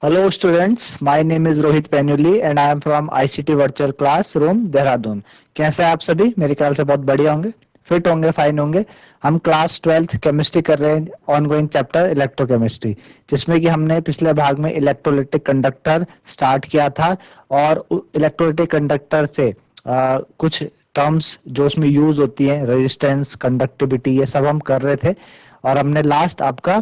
Hello students, my name is Rohit Penuli and I am from ICT Virtual Classroom Dehradun. कैसे हैं आप सभी? मेरे ख्याल से बहुत बढ़िया होंगे, फिट होंगे, फाइन होंगे। हम क्लास 12th केमिस्ट्री कर रहे हैं, ऑनगोइंग चैप्टर इलेक्ट्रोकेमिस्ट्री, जिसमें कि हमने पिछले भाग में इलेक्ट्रोलिटिक कंडक्टर स्टार्ट किया था और इलेक्ट्रोलिटिक कंडक्टर से कुछ टर्म्स जो उसमें यूज होती हैं, रेजिस्टेंस, कंडक्टिविटी, ये सब हम कर रहे थे। और हमने लास्ट आपका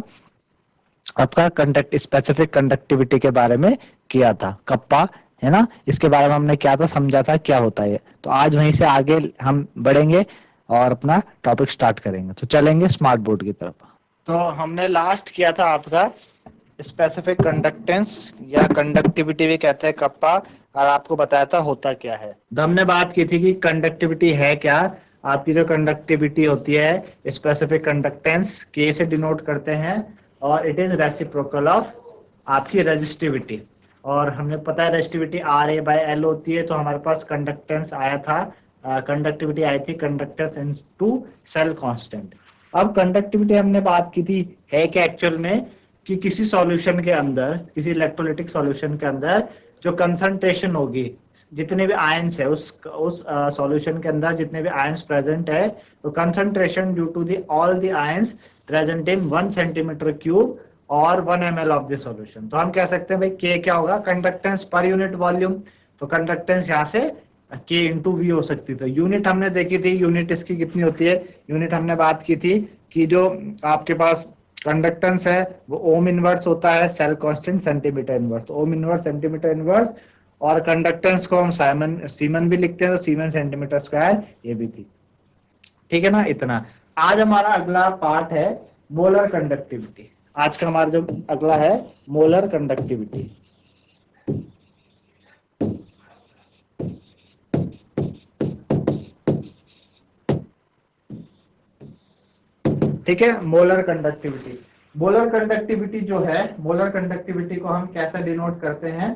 आपका कंडक्ट स्पेसिफिक कंडक्टिविटी के बारे में किया था, कप्पा, है ना। इसके बारे में हमने क्या था, समझा था क्या होता है। तो आज वहीं से आगे हम बढ़ेंगे और अपना टॉपिक स्टार्ट करेंगे। तो चलेंगे स्मार्ट बोर्ड की तरफ। तो हमने लास्ट किया था आपका स्पेसिफिक कंडक्टेंस या कंडक्टिविटी भी कहते हैं कप्पा, और आपको बताया था होता क्या है। तो हमने बात की थी कि कंडक्टिविटी है क्या। आपकी जो कंडक्टिविटी होती है स्पेसिफिक कंडक्टेंस के से डिनोट करते हैं और इट इज रेसिप्रोकल ऑफ आपकी रेजिस्टिविटी। और हमें पता है resistivity R A by L होती है। तो हमारे पास कंडक्टेंस आया था, कंडक्टिविटी आई थी कंडक्टेंस इनटू सेल कांस्टेंट। अब कंडक्टिविटी हमने बात की थी है क्या एक्चुअल में, कि किसी सॉल्यूशन के अंदर, किसी इलेक्ट्रोलिटिक सॉल्यूशन के अंदर जो कंसंट्रेशन होगी, जितने भी आयंस है उस सॉल्यूशन के अंदर जितने भी आयंस प्रेजेंट है, तो concentration due to the all the ions present in 1 centimetre cube और 1 ml ऑफ द सॉल्यूशन। तो हम कह सकते हैं भाई के क्या होगा, कंडक्टेंस पर यूनिट वॉल्यूम। तो कंडक्टेंस यहाँ से के इंटू वी हो सकती है। तो यूनिट हमने देखी थी, यूनिट इसकी कितनी होती है, यूनिट हमने बात की थी कि जो आपके पास कंडक्टेंस है वो ओम इनवर्स होता है, सेल कांस्टेंट सेंटीमीटर इनवर्स। तो ओम इनवर्स सेंटीमीटर इनवर्स, और कंडक्टेंस को हम सीमन भी लिखते हैं, तो सीमन सेंटीमीटर स्क्वायर, ये भी थी। ठीक है ना। इतना। आज हमारा अगला पार्ट है मोलर कंडक्टिविटी। आज का हमारा जो अगला है मोलर कंडक्टिविटी। ठीक है, मोलर कंडक्टिविटी। मोलर कंडक्टिविटी जो है, मोलर कंडक्टिविटी को हम कैसे डिनोट करते हैं,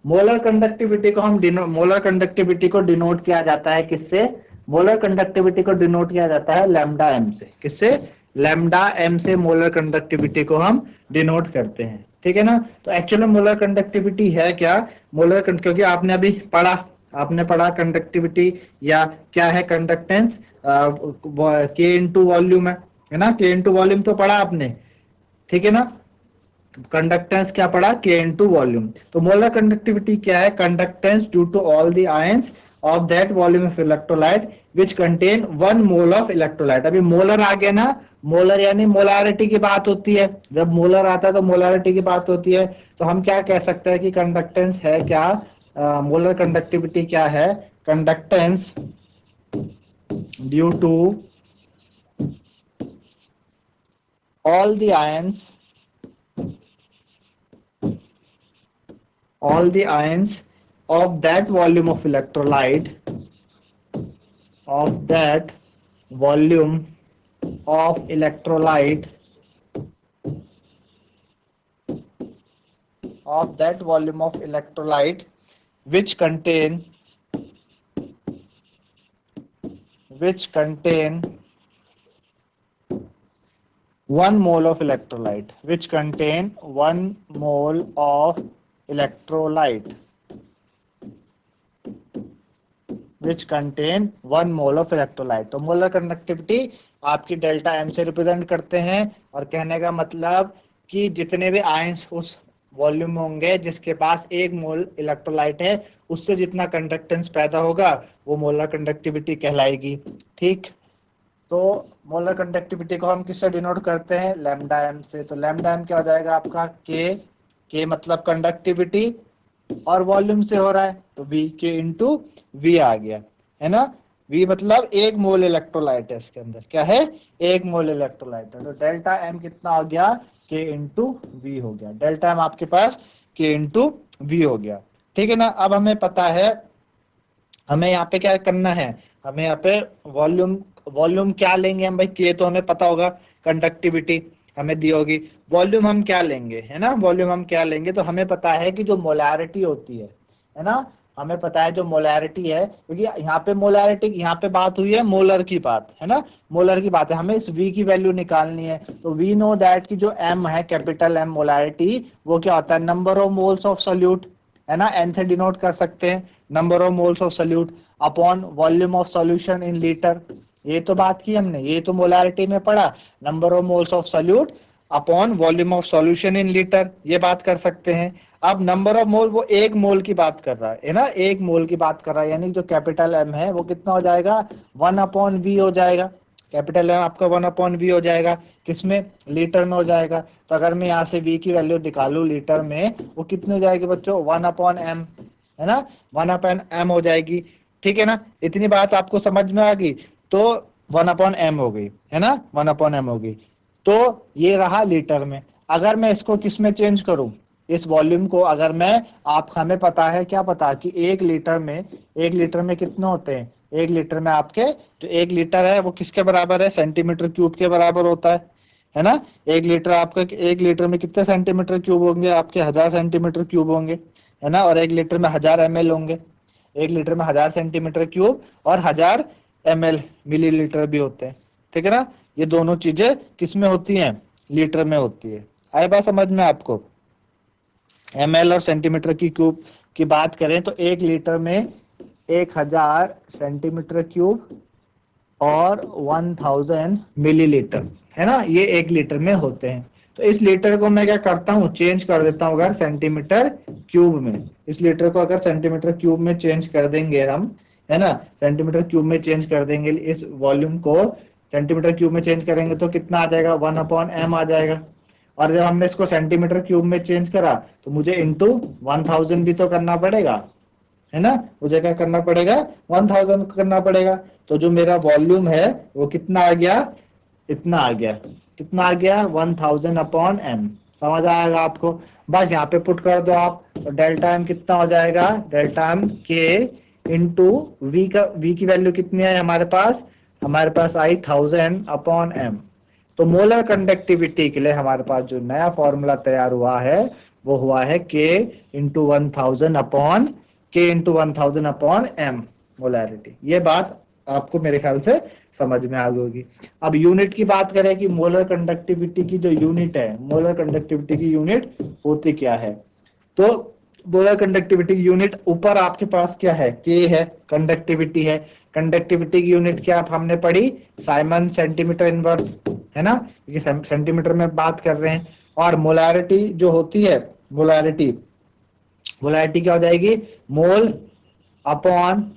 मोलर कंडक्टिविटी को हम मोलर कंडक्टिविटी को डिनोट किया जाता है किससे, मोलर कंडक्टिविटी को डिनोट किया जाता है लैम्डा एम से। किससे? लैम्डा एम से मोलर कंडक्टिविटी को हम डिनोट करते हैं। ठीक है ना। तो एक्चुअली मोलर कंडक्टिविटी है क्या, क्योंकि आपने पढ़ा कंडक्टिविटी या क्या है कंडक्टेंस, के इंटू वॉल्यूम है ना, के इंटू वॉल्यूम तो पढ़ा आपने। ठीक है ना। कंडक्टेंस क्या पढ़ा, के इनटू वॉल्यूम। तो मोलर कंडक्टिविटी क्या है, conductance due to all the ions of that volume of electrolyte which contain 1 mole of electrolyte. अभी मोलर आ गया ना, मोलर यानी मोलारिटी की बात होती है। जब मोलर आता है तो मोलारिटी की बात होती है। तो हम क्या कह सकते हैं कि कंडक्टेंस है क्या, मोलर कंडक्टिविटी क्या है, conductance due to all the ions of that volume of electrolyte of that volume of electrolyte which contain 1 mole of electrolyte, which contain 1 mole of electrolyte, which contain 1 mole of electrolyte। तो molar conductivity आपकी delta M से represent करते हैं। और कहने का मतलब कि जितने भी आयंस उस वॉल्यूम में होंगे जिसके पास 1 मोल इलेक्ट्रोलाइट है, उससे जितना कंडक्टेंस पैदा होगा वो मोलर कंडक्टिविटी कहलाएगी। ठीक। तो मोलर कंडक्टिविटी को हम किससे डिनोट करते हैं, लैम्डा एम से। तो लैम्डा एम क्या हो जाएगा आपका, के मतलब कंडक्टिविटी और वॉल्यूम से हो रहा है, तो वी के इंटू वी आ गया, है ना। वी मतलब 1 मोल इलेक्ट्रोलाइट है इसके अंदर, क्या है, 1 मोल इलेक्ट्रोलाइट है। तो डेल्टा एम कितना हो गया, के इंटू वी हो गया। डेल्टा एम आपके पास के इंटू वी हो गया। ठीक है ना। अब हमें पता है हमें यहाँ पे क्या करना है, हमें यहाँ पे वॉल्यूम क्या लेंगे हम भाई, के तो हमें पता होगा, कंडक्टिविटी हमें दी होगी। वॉल्यूम हम क्या लेंगे, है ना, वॉल्यूम हम क्या लेंगे, तो हमें पता है कि जो मोलारिटी होती है ना, हमें पता है जो मोलैरिटी है, क्योंकि यहाँ पे मोलैरिटी, यहाँ पे बात हुई है मोलर की बात है ना, मोलर की बात है, हमें इस V की वैल्यू निकालनी है। तो वी नो दैट कि जो M है, कैपिटल M मोलैरिटी, वो क्या होता है, number of moles of solute, है ना, N से डिनोट कर सकते हैं, number of moles of solute upon volume of solution in litre. ये तो बात की हमने, ये तो मोलैरिटी में पढ़ा, number of moles of solute upon volume of solution in litre, ये बात कर सकते हैं। अब नंबर ऑफ मोल, वो एक मोल की बात कर रहा है ना, एक मोल की बात कर रहा है, यानी जो कैपिटल M है वो कितना हो जाएगा, 1/V हो जाएगा। कैपिटल M आपका 1/V हो जाएगा, किसमें, लीटर में हो जाएगा। तो अगर मैं यहाँ से V की वैल्यू निकालू लीटर में, वो कितनी हो जाएगी बच्चों, 1/M, है ना, 1/M हो जाएगी। ठीक है ना, इतनी बात आपको समझ में आ गई। तो 1/M हो गई, है ना, 1/M हो गई। तो ये रहा लीटर में। अगर मैं इसको किस में चेंज करूं, इस वॉल्यूम को, अगर मैं, आप, हमें पता है, क्या पता कि एक लीटर में कितने होते हैं, एक लीटर में आपके, जो एक लीटर है वो किसके बराबर है, सेंटीमीटर क्यूब के बराबर होता है ना। एक लीटर आपका, एक लीटर में कितने सेंटीमीटर क्यूब होंगे आपके, 1000 सेंटीमीटर क्यूब होंगे, है ना, और एक लीटर में 1000 ml होंगे। एक लीटर में 1000 सेंटीमीटर क्यूब और 1000 ml मिलीलीटर भी होते हैं। ठीक है ना, ये दोनों चीजें किस में होती हैं, लीटर में होती है। आए बात समझ में आपको। ml और सेंटीमीटर की क्यूब की बात करें तो एक लीटर में 1000 सेंटीमीटर क्यूब और 1000 मिलीलीटर, है ना, ये एक लीटर में होते हैं। तो इस लीटर को मैं क्या करता हूँ, चेंज कर देता हूँ अगर सेंटीमीटर क्यूब में, इस लीटर को अगर सेंटीमीटर क्यूब में चेंज कर देंगे हम, है ना, सेंटीमीटर क्यूब में चेंज कर देंगे, इस वॉल्यूम को सेंटीमीटर क्यूब में चेंज करेंगे तो कितना आ जाएगा, 1/M आ जाएगा। और जब हमने इसको सेंटीमीटर क्यूब में चेंज करा तो मुझे इंटू 1000 भी तो करना पड़ेगा, है ना, मुझे क्या करना पड़ेगा, 1000 करना पड़ेगा। तो जो मेरा वॉल्यूम है वो कितना आ गया, इतना आ गया, कितना आ गया, 1000/M। समझ आएगा आपको, बस यहाँ पे पुट कर दो आप, तो डेल्टा M कितना हो जाएगा, डेल्टा M के इंटू वी का, वी की वैल्यू कितनी है हमारे पास आई 1000/M। तो मोलर कंडक्टिविटी के लिए हमारे पास जो नया फॉर्मूला तैयार हुआ है वो हुआ है K इंटू 1000/M मोलैरिटी। ये बात आपको मेरे ख्याल से समझ में आ गई होगी। अब यूनिट की बात करें कि मोलर कंडक्टिविटी की जो यूनिट है, मोलर कंडक्टिविटी की यूनिट होती क्या है। तो मोलर कंडक्टिविटी की यूनिट ऊपर आपके पास क्या है, के है, कंडक्टिविटी है। कंडक्टिविटी की यूनिट क्या हमने पढ़ी, साइमन सेंटीमीटर इनवर्स, है ना, क्योंकि सेंटीमीटर में बात कर रहे हैं। और मोलैरिटी जो होती है, मोलैरिटी क्या हो जाएगी, मोल अपॉन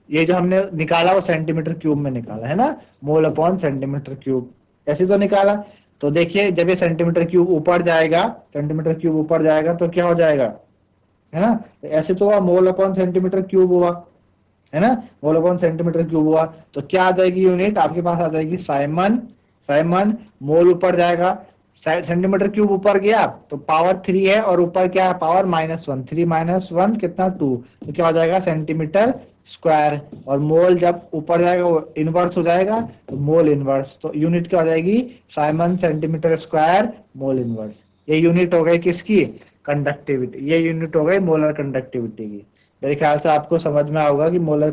ये जो हमने निकाला वो सेंटीमीटर क्यूब में निकाला, है ना, मोल अपॉन सेंटीमीटर क्यूब, ऐसे तो निकाला। तो देखिए जब ये सेंटीमीटर क्यूब ऊपर जाएगा, सेंटीमीटर क्यूब ऊपर जाएगा तो क्या हो जाएगा, है ना, ऐसे तो हुआ, मोल अपॉन सेंटीमीटर क्यूब हुआ, है ना, मोल अपॉन सेंटीमीटर क्यूब हुआ। तो क्या आ जाएगी यूनिट आपके पास, आ जाएगी साइमन। मोल ऊपर जाएगा, सेंटीमीटर क्यूब ऊपर गया तो पावर 3 है, और ऊपर क्या है, पावर -1, 3 - 1 कितना, 2, तो क्या हो जाएगा, सेंटीमीटर स्क्वायर। और मोल जब ऊपर जाएगा वो इनवर्स हो जाएगा, तो मोल इनवर्स। तो यूनिट क्या हो जाएगी, Simon centimetre square mole inverse. ये यूनिट हो गई किसकी, कंडक्टिविटी, ये यूनिट हो गई मोलर कंडक्टिविटी की। मेरे ख्याल से आपको समझ में आएगा कि मोलर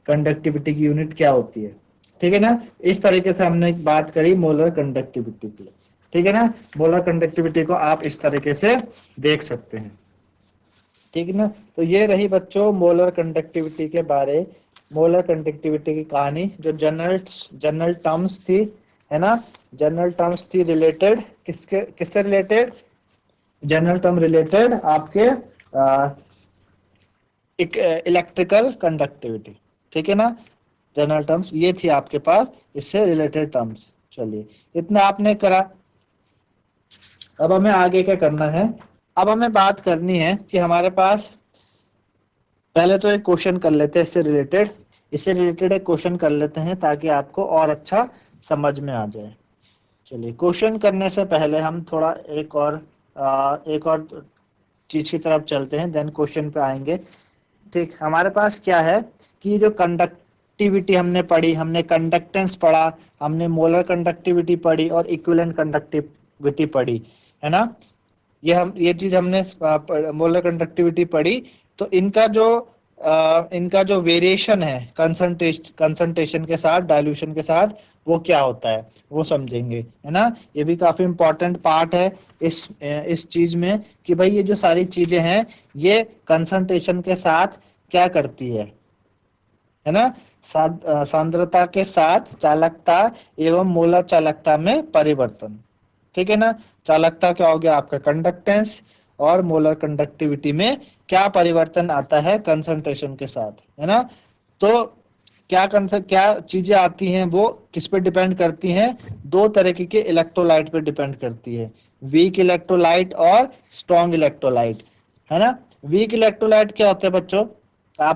कंडक्टिविटी की यूनिट क्या होती है। ठीक है ना, इस तरीके से हमने बात करी मोलर कंडक्टिविटी की। ठीक है ना, मोलर कंडक्टिविटी को आप इस तरीके से देख सकते हैं। ठीक है ना, तो ये रही बच्चों मोलर कंडक्टिविटी के बारे, मोलर कंडक्टिविटी की कहानी, जो जनरल टर्म्स थी, है ना, जनरल टर्म्स थी रिलेटेड किससे रिलेटेड, जनरल टर्म रिलेटेड आपके इलेक्ट्रिकल कंडक्टिविटी। ठीक है ना, जनरल टर्म्स ये थी आपके पास, इससे रिलेटेड टर्म्स। चलिए इतना आपने करा, अब हमें आगे क्या करना है, अब हमें बात करनी है कि हमारे पास, पहले तो एक क्वेश्चन कर लेते हैं इससे रिलेटेड एक क्वेश्चन कर लेते हैं ताकि आपको और अच्छा समझ में आ जाए। चलिए क्वेश्चन करने से पहले हम थोड़ा एक और चीज की तरफ चलते हैं, देन क्वेश्चन पे आएंगे। ठीक, हमारे पास क्या है कि जो कंडक्टिविटी हमने पढ़ी, हमने कंडक्टेंस पढ़ा, हमने मोलर कंडक्टिविटी पढ़ी और इक्विवेलेंट कंडक्टिविटी पढ़ी, है ना। ये चीज हमने मोलर कंडक्टिविटी पढ़ी। तो इनका जो वेरिएशन है कंसंट्रेशन के साथ डाइल्यूशन के साथ, वो क्या होता है वो समझेंगे, है ना। ये भी काफी इंपॉर्टेंट पार्ट है इस चीज में कि भाई ये जो सारी चीजें हैं ये कंसंट्रेशन के साथ क्या करती है ना। सांद्रता के साथ चालकता एवं मोलर चालकता में परिवर्तन, ठीक है ना। चालकता क्या हो गया आपका कंडक्टेंस, और मोलर कंडक्टिविटी में क्या परिवर्तन आता है कंसंट्रेशन के साथ, है ना। तो क्या चीजें आती हैं वो किस पे डिपेंड करती हैं, दो तरीके के इलेक्ट्रोलाइट पे डिपेंड करती है, वीक इलेक्ट्रोलाइट और स्ट्रॉन्ग इलेक्ट्रोलाइट, है ना। वीक इलेक्ट्रोलाइट क्या होते हैं बच्चों,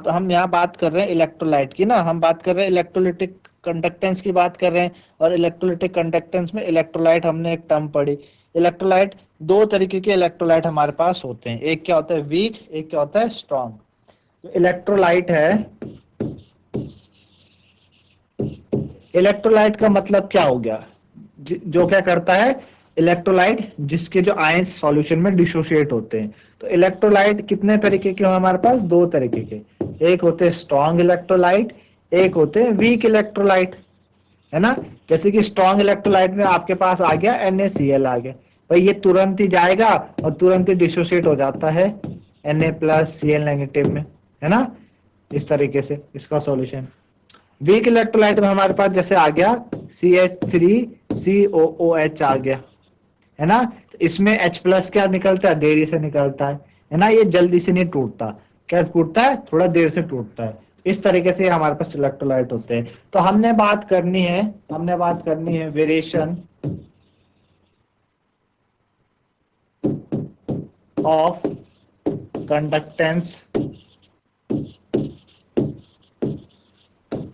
हम यहाँ बात कर रहे हैं इलेक्ट्रोलाइट की ना, हम बात कर रहे हैं इलेक्ट्रोलिटिक कंडक्टेंस की बात कर रहे हैं। और इलेक्ट्रोलिटिक कंडक्टेंस में इलेक्ट्रोलाइट हमने एक टर्म पढ़ी। इलेक्ट्रोलाइट, दो तरीके के इलेक्ट्रोलाइट हमारे पास होते हैं, एक क्या होता है वीक, एक क्या होता है स्ट्रॉन्ग। तो इलेक्ट्रोलाइट है, इलेक्ट्रोलाइट का मतलब क्या हो गया, जो क्या करता है इलेक्ट्रोलाइट, जिसके जो आयंस सॉल्यूशन में डिसोसिएट होते हैं। तो इलेक्ट्रोलाइट कितने तरीके के हैं हमारे पास, दो तरीके के, एक होते हैं स्ट्रॉन्ग इलेक्ट्रोलाइट, एक होते हैं वीक इलेक्ट्रोलाइट, है ना। जैसे कि स्ट्रॉन्ग इलेक्ट्रोलाइट में आपके पास आ गया NaCl आ गया, भाई ये तुरंत ही जाएगा और तुरंत ही डिसोसिएट हो जाता है Na+Cl- में, है ना। इस तरीके से इसका सॉल्यूशन। वीक इलेक्ट्रोलाइट में हमारे पास जैसे आ गया CH3COOH आ गया, है ना। तो इसमें H+ क्या निकलता है, देरी से निकलता है ना। ये जल्दी से नहीं टूटता, क्या टूटता है, थोड़ा देर से टूटता है। इस तरीके से हमारे पास इलेक्ट्रोलाइट होते हैं। तो हमने बात करनी है variation of conductance,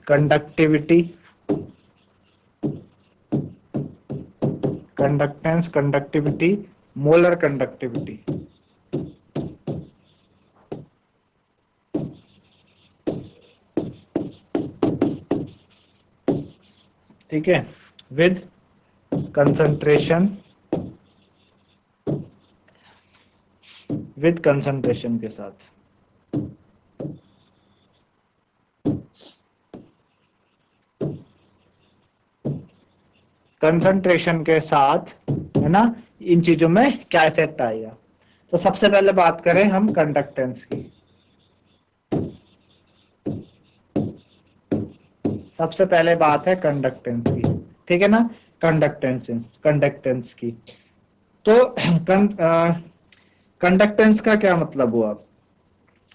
conductivity, molar conductivity. ठीक है, विद कंसंट्रेशन के साथ। कंसंट्रेशन के साथ, है ना, इन चीजों में क्या इफेक्ट आएगा। तो सबसे पहले बात करें हम कंडक्टेंस की। सबसे पहले बात है कंडक्टेंस की, ठीक है ना। कंडक्टेंस की। तो कंडक्टेंस का क्या मतलब हुआ,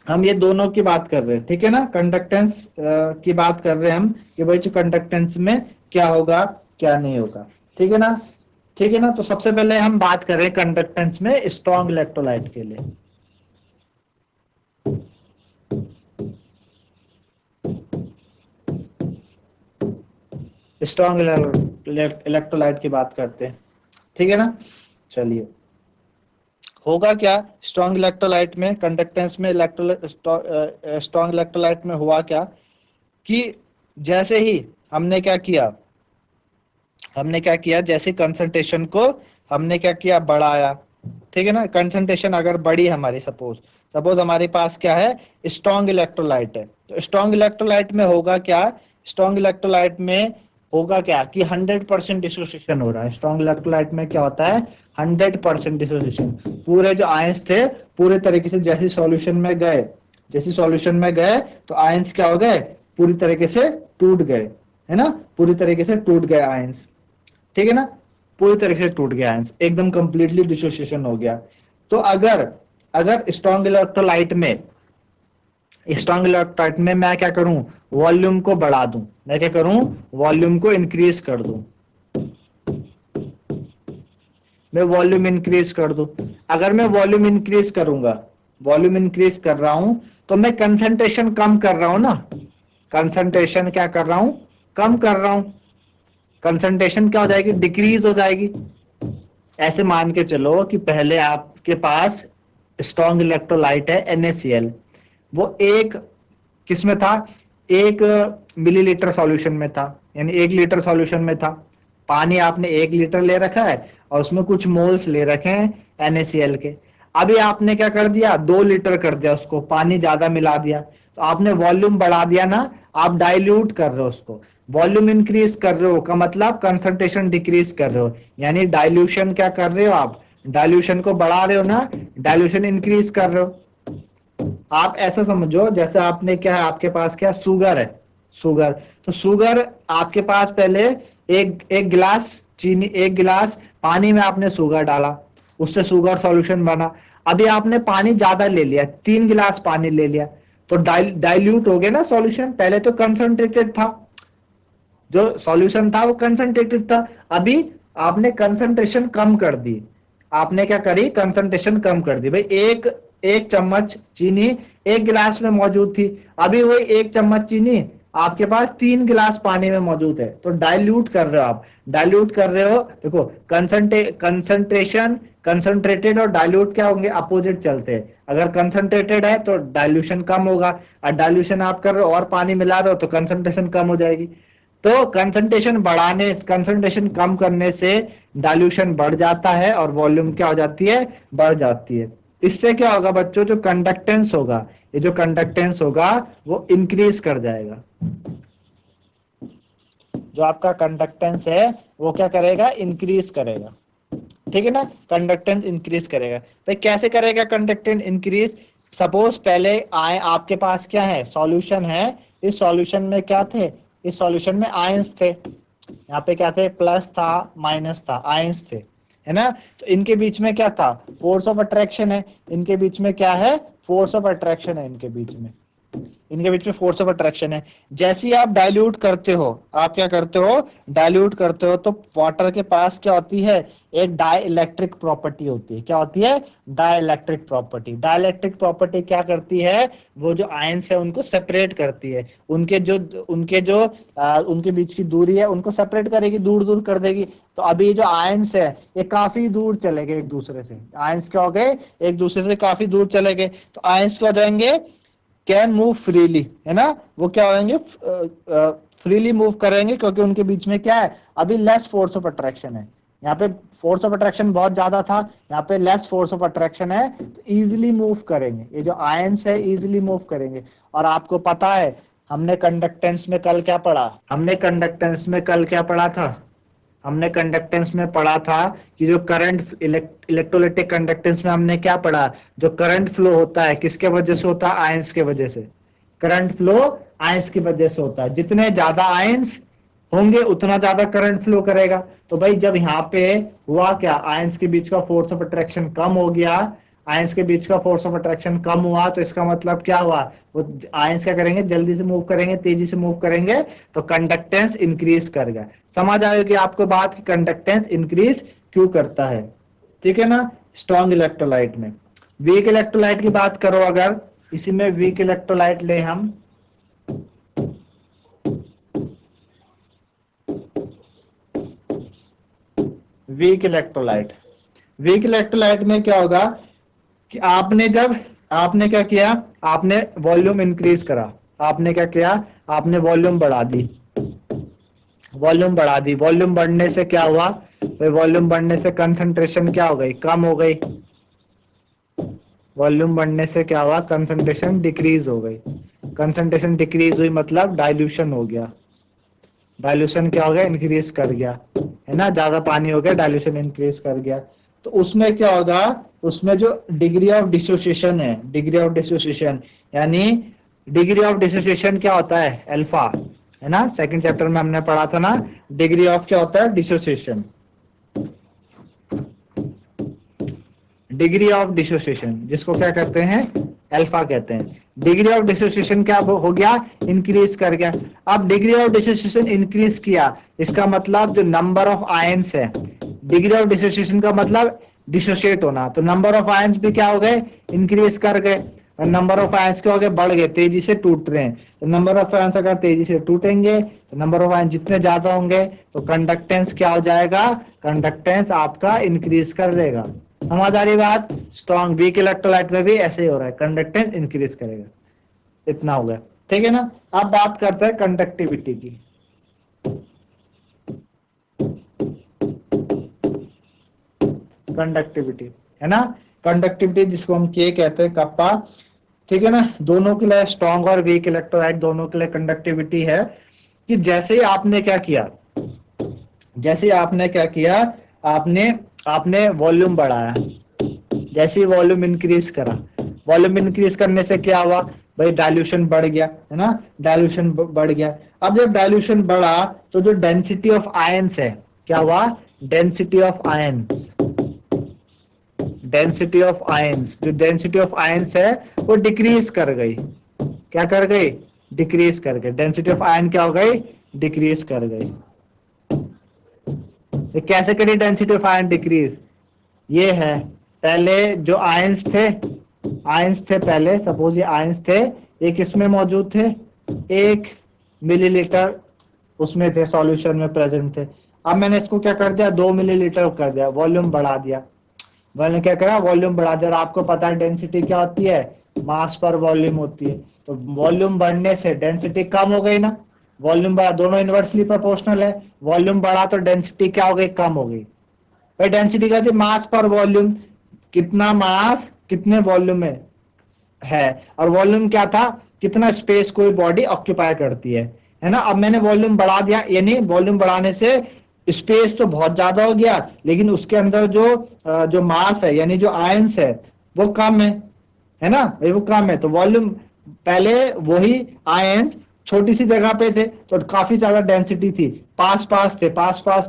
हम ये दोनों की बात कर रहे हैं, ठीक है ना। कंडक्टेंस की बात कर रहे हैं हम कि भाई जो कंडक्टेंस में क्या होगा क्या नहीं होगा, ठीक है ना। ठीक है ना। तो सबसे पहले हम बात करें कंडक्टेंस में स्ट्रॉन्ग इलेक्ट्रोलाइट के लिए। स्ट्रॉन्ग इलेक्ट्रोलाइट की बात करते हैं, ठीक है ना। चलिए, होगा क्या स्ट्रॉन्ग इलेक्ट्रोलाइट में, कंडक्टेंस में स्ट्रॉन्ग इलेक्ट्रोलाइट में हुआ क्या कि जैसे ही हमने क्या किया, जैसे कंसंट्रेशन को हमने क्या किया, बढ़ाया, ठीक है ना। कंसंट्रेशन अगर बढ़ी हमारी, सपोज हमारे पास क्या है, स्ट्रॉन्ग इलेक्ट्रोलाइट है। तो स्ट्रॉन्ग इलेक्ट्रोलाइट में होगा क्या, स्ट्रॉन्ग इलेक्ट्रोलाइट में होगा क्या कि 100% डिसोसिएशन हो रहा है। स्ट्रॉन्ग इलेक्ट्रोलाइट में क्या होता है, 100% डिसोसिएशन। पूरे जो आयंस थे पूरे तरीके से जैसे सॉल्यूशन में गए तो आयंस क्या हो गए, पूरी तरीके से टूट गए, है ना। पूरी तरीके से टूट गए आयंस, ठीक है ना। पूरी तरीके से टूट गया आयंस, एकदम कंप्लीटली डिसोसिएशन हो गया। तो अगर अगर स्ट्रॉन्ग इलेक्ट्रोलाइट में मैं क्या करूं, वॉल्यूम को बढ़ा दूं, मैं क्या करूं, वॉल्यूम को इंक्रीज कर दूं, मैं वॉल्यूम इंक्रीज कर दूं। अगर मैं वॉल्यूम इंक्रीज कर रहा हूं तो मैं कंसंट्रेशन कम कर रहा हूं ना। कंसंट्रेशन क्या कर रहा हूं, कम कर रहा हूं। कंसंट्रेशन क्या हो जाएगी, डिक्रीज हो जाएगी। ऐसे मान के चलो कि पहले आपके पास स्ट्रॉन्ग इलेक्ट्रोलाइट है NaCl, वो एक किस में था, 1 मिलीलीटर सॉल्यूशन में था, यानी 1 लीटर सॉल्यूशन में था, पानी आपने 1 लीटर ले रखा है और उसमें कुछ मोल्स ले रखे हैं NaCl के। अभी आपने क्या कर दिया, 2 लीटर कर दिया, उसको पानी ज्यादा मिला दिया, तो आपने वॉल्यूम बढ़ा दिया ना, आप डाइल्यूट कर रहे हो उसको, वॉल्यूम इंक्रीज कर रहे हो का मतलब कंसंट्रेशन डिक्रीज कर रहे हो, यानी डाइल्यूशन क्या कर रहे हो आप, डाइल्यूशन को बढ़ा रहे हो ना, डाइल्यूशन इंक्रीज कर रहे हो। आप ऐसा समझो जैसे आपने क्या है, आपके पास क्या शुगर है, शुगर, तो शुगर आपके पास पहले एक गिलास चीनी, 1 गिलास पानी में आपने शुगर डाला, उससे शुगर सॉल्यूशन बना। अभी आपने पानी ज्यादा ले लिया, 3 गिलास पानी ले लिया, तो डाइल्यूट हो गया ना सॉल्यूशन। पहले तो कंसंट्रेटेड था, जो सॉल्यूशन था वो कंसंट्रेटेड था, अभी आपने कंसंट्रेशन कम कर दी। आपने क्या करी, कंसंट्रेशन कम कर दी। भाई एक एक चम्मच चीनी 1 गिलास में मौजूद थी, अभी वही 1 चम्मच चीनी आपके पास 3 गिलास पानी में मौजूद है, तो डाइल्यूट कर रहे हो आप, डाइल्यूट कर रहे हो। देखो कंसंट्रेशन, कंसंट्रेटेड और डाइल्यूट क्या होंगे, अपोजिट चलते हैं। अगर कंसंट्रेटेड है तो डाइल्यूशन कम होगा, और डाइल्यूशन आप कर रहे हो और पानी मिला रहे हो तो कंसंट्रेशन कम हो जाएगी। तो कंसंट्रेशन बढ़ाने, कंसंट्रेशन कम करने से डाइल्यूशन बढ़ जाता है और वॉल्यूम क्या हो जाती है, बढ़ जाती है। इससे क्या होगा बच्चों, जो कंडक्टेंस होगा, ये जो कंडक्टेंस होगा वो इंक्रीज कर जाएगा। जो आपका कंडक्टेंस है वो क्या करेगा, इंक्रीज करेगा, ठीक है ना, कंडक्टेंस इंक्रीज करेगा। भाई कैसे करेगा कंडक्टेंस इंक्रीज, सपोज पहले आए आपके पास क्या है, सॉल्यूशन है, इस सॉल्यूशन में क्या थे, इस सॉल्यूशन में आयंस थे, यहाँ पे क्या थे, प्लस था माइनस था, आयंस थे, है ना। तो इनके बीच में क्या था, फोर्स ऑफ अट्रैक्शन है, इनके बीच में क्या है, फोर्स ऑफ अट्रैक्शन है, इनके बीच में, इनके बीच में फोर्स ऑफ अट्रैक्शन है। जैसे ही आप डाइल्यूट करते हो, आप क्या करते हो, डाइल्यूट करते हो, तो वाटर के पास क्या होती है, एक डाई इलेक्ट्रिक प्रॉपर्टी होती है। क्या होती है, dielectric property. Dielectric property क्या करती है, वो जो आयंस है उनको सेपरेट करती है, उनके बीच की दूरी है उनको सेपरेट करेगी, दूर दूर कर देगी। तो अभी जो आयंस है ये काफी दूर चले गए एक दूसरे से, आयंस क्या हो गए, एक दूसरे से काफी दूर चले गए, तो आयंस क्या हो जाएंगे, कैन मूव फ्रीली, है ना, वो क्या होंगे, फ्रीली मूव करेंगे, क्योंकि उनके बीच में क्या है, अभी लेस फोर्स ऑफ अट्रैक्शन है। यहाँ पे फोर्स ऑफ अट्रैक्शन बहुत ज्यादा था, यहाँ पे लेस फोर्स ऑफ अट्रैक्शन है, तो इजीली मूव करेंगे, ये जो आयंस है इजीली मूव करेंगे। और आपको पता है हमने कंडक्टेंस में कल क्या पढ़ा, हमने कंडक्टेंस में कल क्या पढ़ा था, हमने कंडक्टेंस में पढ़ा था कि जो करंट, इलेक्ट्रोलाइटिक कंडक्टेंस में हमने क्या पढ़ा, जो करंट फ्लो होता है किसके वजह से होता है, आयंस के वजह से। करंट फ्लो आयंस की वजह से होता है, जितने ज्यादा आयंस होंगे उतना ज्यादा करंट फ्लो करेगा। तो भाई जब यहाँ पे हुआ क्या, आयंस के बीच का फोर्स ऑफ अट्रैक्शन कम हो गया, आयंस के बीच का फोर्स ऑफ अट्रैक्शन कम हुआ, तो इसका मतलब क्या हुआ, वो आयंस क्या करेंगे, जल्दी से मूव करेंगे, तेजी से मूव करेंगे, तो कंडक्टेंस इंक्रीज कर गया। समझ आएगी आपको बात कि कंडक्टेंस इंक्रीज क्यों करता है, ठीक है ना। स्ट्रॉन्ग इलेक्ट्रोलाइट में, वीक इलेक्ट्रोलाइट की बात करो, अगर इसी में वीक इलेक्ट्रोलाइट ले हम, वीक इलेक्ट्रोलाइट, वीक इलेक्ट्रोलाइट में क्या होगा कि आपने क्या किया, आपने वॉल्यूम इंक्रीज करा, आपने क्या किया, आपने वॉल्यूम बढ़ा दी, वॉल्यूम बढ़ा दी, वॉल्यूम बढ़ने से क्या हुआ, तो वॉल्यूम बढ़ने से कंसंट्रेशन क्या हो गई, कम हो गई, वॉल्यूम बढ़ने से क्या हुआ, कंसंट्रेशन डिक्रीज हो गई, कंसंट्रेशन डिक्रीज हुई मतलब डाइल्यूशन हो गया, डाइल्यूशन क्या हो गया, इंक्रीज कर गया, है ना, ज्यादा पानी हो गया, डाइल्यूशन इंक्रीज कर गया। तो उसमें क्या होगा, उसमें जो डिग्री ऑफ डिसोसिएशन है, डिग्री ऑफ डिसोसिएशन, यानी डिग्री ऑफ डिसोसिएशन क्या होता है, अल्फा, है ना, सेकंड चैप्टर में हमने पढ़ा था ना, डिग्री ऑफ क्या होता है, डिसोसिएशन, डिग्री ऑफ डिसोसिएशन, जिसको क्या कहते हैं, अल्फा कहते हैं। डिग्री ऑफ डिसोसिएशन क्या हो गया, इंक्रीज कर गया। अब डिग्री ऑफ डिसोसिएशन इंक्रीज किया, इसका मतलब जो नंबर ऑफ आयंस है, डिग्री ऑफ डिसोसिएशन का मतलब डिसोसिएट होना, तो नंबर ऑफ आयंस भी क्या हो गए, इंक्रीज कर गए। नंबर ऑफ आयंस क्या हो गए, बढ़ गए, तेजी से टूट रहे हैं। तो नंबर ऑफ आयंस अगर तेजी से टूटेंगे, तो नंबर ऑफ आयंस जितने ज्यादा होंगे, तो कंडक्टेंस क्या हो जाएगा, कंडक्टेंस आपका इंक्रीज कर देगा। समझ आ रही बात, स्ट्रॉन्ग वीक इलेक्ट्रोलाइट में भी ऐसे ही हो रहा है, कंडक्टेंस इंक्रीज करेगा, इतना हो गया, ठीक है ना। अब बात करते हैं कंडक्टिविटी की। कंडक्टिविटी, है ना। कंडक्टिविटी जिसको हम के कहते हैं, कप्पा, ठीक है ना। दोनों के लिए स्ट्रॉन्ग और वीक इलेक्ट्रोलाइट दोनों के लिए कंडक्टिविटी है कि जैसे ही आपने क्या किया, जैसे आपने क्या किया, आपने वॉल्यूम बढ़ाया, जैसे ही वॉल्यूम इंक्रीज करा, वॉल्यूम इंक्रीज करने से क्या हुआ भाई, डाइल्यूशन बढ़ गया, है ना, डाइल्यूशन बढ़ गया। अब जब डाइल्यूशन बढ़ा तो जो डेंसिटी ऑफ आयंस है, क्या हुआ, density of ions, density of ions, जो डेंसिटी ऑफ आयंस है वो डिक्रीज कर गई, क्या कर गई, डिक्रीज कर गई। डेंसिटी ऑफ आयन क्या हो गई, डिक्रीज कर गई। तो कैसे करी डेंसिटी ऑफ आयन डिक्रीज, ये है, पहले जो आयंस थे पहले, सपोज ये आयंस थे, ये किसमें मौजूद थे, 1 मिलीलीटर उसमें थे, सॉल्यूशन में प्रेजेंट थे। अब मैंने इसको क्या कर दिया, 2 मिलीलीटर कर दिया, वॉल्यूम बढ़ा दिया। मैंने क्या करा, वॉल्यूम बढ़ा दिया। और आपको पता है डेंसिटी क्या होती है, मास पर वॉल्यूम होती है। तो वॉल्यूम बढ़ने से डेंसिटी कम हो गई ना, वॉल्यूम बढ़ा, दोनों इनवर्सली प्रोपोर्शनल है, वॉल्यूम बढ़ा तो डेंसिटी क्या हो गई, कम हो गई। भाई डेंसिटी क्या थी, मास पर वॉल्यूम, कितना मास कितने वॉल्यूम में है, और वॉल्यूम क्या था, कितना स्पेस कोई बॉडी ऑक्यूपाई करती है ना। अब मैंने वॉल्यूम बढ़ा दिया, यानी वॉल्यूम बढ़ाने से स्पेस तो बहुत ज्यादा हो गया, लेकिन उसके अंदर जो मास है, यानी जो आयंस है वो कम है ना, वो कम है। तो वॉल्यूम, पहले वही आयंस छोटी सी जगह पे थे तो काफी ज्यादा डेंसिटी थी, पास पास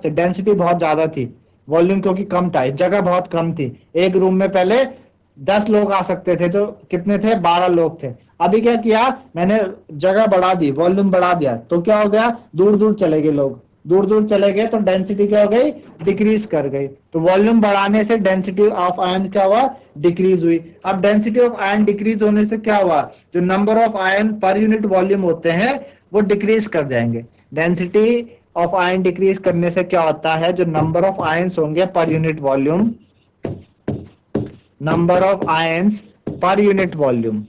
थे, डेंसिटी बहुत ज्यादा थी, वॉल्यूम क्योंकि कम था, जगह बहुत कम थी। एक रूम में पहले 10 लोग आ सकते थे, तो कितने थे, 12 लोग थे। अभी क्या किया मैंने, जगह बढ़ा दी, वॉल्यूम बढ़ा दिया, तो क्या हो गया, दूर दूर चले गए लोग, दूर दूर चले गए तो डेंसिटी क्या हो गई, डिक्रीज कर गई। तो वॉल्यूम बढ़ाने से डेंसिटी ऑफ आयन क्या हुआ, डिक्रीज हुई। अब डेंसिटी ऑफ आयन डिक्रीज होने से क्या हुआ, जो नंबर ऑफ आयन पर यूनिट वॉल्यूम होते हैं वो डिक्रीज कर जाएंगे। डेंसिटी ऑफ आयन डिक्रीज करने से क्या होता है, जो नंबर ऑफ आयंस होंगे पर unit volume, number of ions पर unit volume,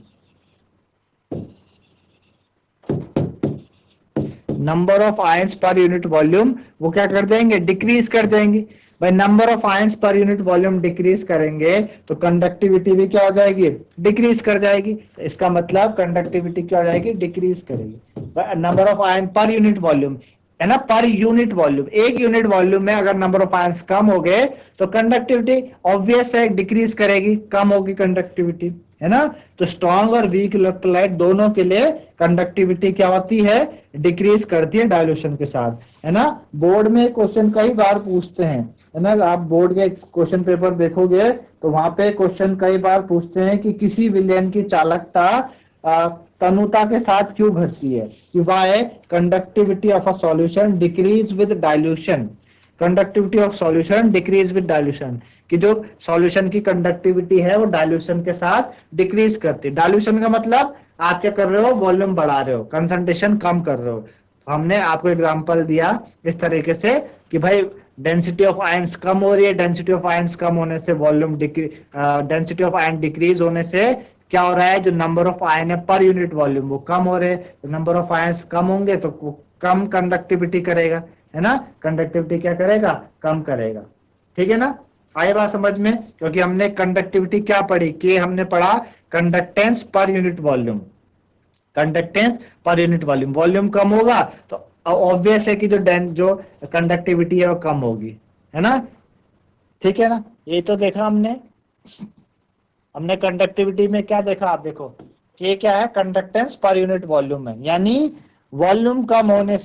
number of ions पर यूनिट वॉल्यूम वो क्या कर देंगे, डिक्रीज कर देंगे। भाई नंबर ऑफ आयंस पर यूनिट वॉल्यूम डिक्रीज करेंगे तो कंडक्टिविटी भी क्या हो जाएगी, डिक्रीज कर जाएगी। तो इसका मतलब कंडक्टिविटी क्या हो जाएगी, डिक्रीज करेगी। नंबर ऑफ आयन पर यूनिट वॉल्यूम है ना, पर यूनिट वॉल्यूम, एक यूनिट वॉल्यूम में अगर नंबर ऑफ आयंस कम हो गए तो कंडक्टिविटी ऑब्वियस है डिक्रीज करेगी, कम होगी कंडक्टिविटी, है ना। तो स्ट्रॉन्ग और वीक इलेक्ट्रोलाइट दोनों के लिए कंडक्टिविटी क्या होती है, डिक्रीज करती है डाइल्यूशन के साथ, है ना। बोर्ड में क्वेश्चन कई बार पूछते हैं, है ना, आप बोर्ड के क्वेश्चन पेपर देखोगे तो वहां पे क्वेश्चन कई बार पूछते हैं कि किसी विलयन की चालकता तनुता के साथ क्यों घटती है, कि why conductivity of a solution decrease with dilution, conductivity of solution decrease with dilution, कि जो सॉल्यूशन की कंडक्टिविटी है वो डाइल्यूशन के साथ डिक्रीज करती है। डाइल्यूशन का मतलब आप क्या कर रहे हो, वॉल्यूम बढ़ा रहे हो, कंसंट्रेशन कम कर रहे हो। तो हमने आपको एग्जांपल दिया इस तरीके से कि भाई डेंसिटी ऑफ आयंस कम हो रही है, डेंसिटी ऑफ आयंस कम होने से volume density of ion decrease होने से क्या हो रहा है, जो नंबर ऑफ आयन है पर यूनिट वॉल्यूम वो कम हो रहे हैं। तो नंबर ऑफ आयंस कम होंगे तो कम कंडक्टिविटी करेगा, है ना, कंडक्टिविटी क्या करेगा, कम करेगा। ठीक है ना, आई बात समझ में, क्योंकि हमने कंडक्टिविटी क्या पढ़ी, कि हमने पढ़ा कंडक्टेंस पर यूनिट वॉल्यूम, कंडक्टेंस पर यूनिट वॉल्यूम, वॉल्यूम कम होगा तो ऑब्वियस है कि जो कंडक्टिविटी है वो कम होगी, है ना। ठीक है ना, ये तो देखा हमने कंडक्टिविटी में क्या देखा, आप देखो कि क्या है, कंडक्टेंस पर यूनिट वॉल्यूम है, यानी वॉल्यूम कम होने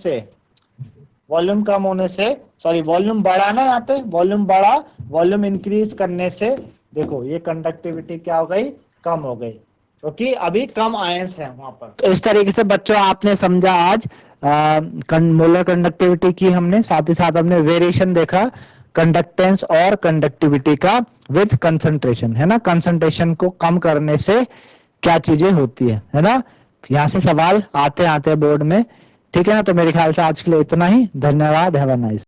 से सॉरी वॉल्यूम बढ़ा ना, यहाँ पे वॉल्यूम बढ़ा, वॉल्यूम इंक्रीज करने से देखो ये कंडक्टिविटी क्या हो गई, कम हो गई, क्योंकि अभी कम आयंस है वहां पर। तो इस तरीके से बच्चों आपने समझा आज मोलर कंडक्टिविटी की हमने, साथ ही साथ हमने वेरिएशन देखा कंडक्टेंस और कंडक्टिविटी का विद कंसंट्रेशन, है ना, कंसंट्रेशन को कम करने से क्या चीजें होती है ना। यहाँ से सवाल आते बोर्ड में। ठीक है ना, तो मेरे ख्याल से आज के लिए इतना ही, धन्यवाद, हैव अ नाइस।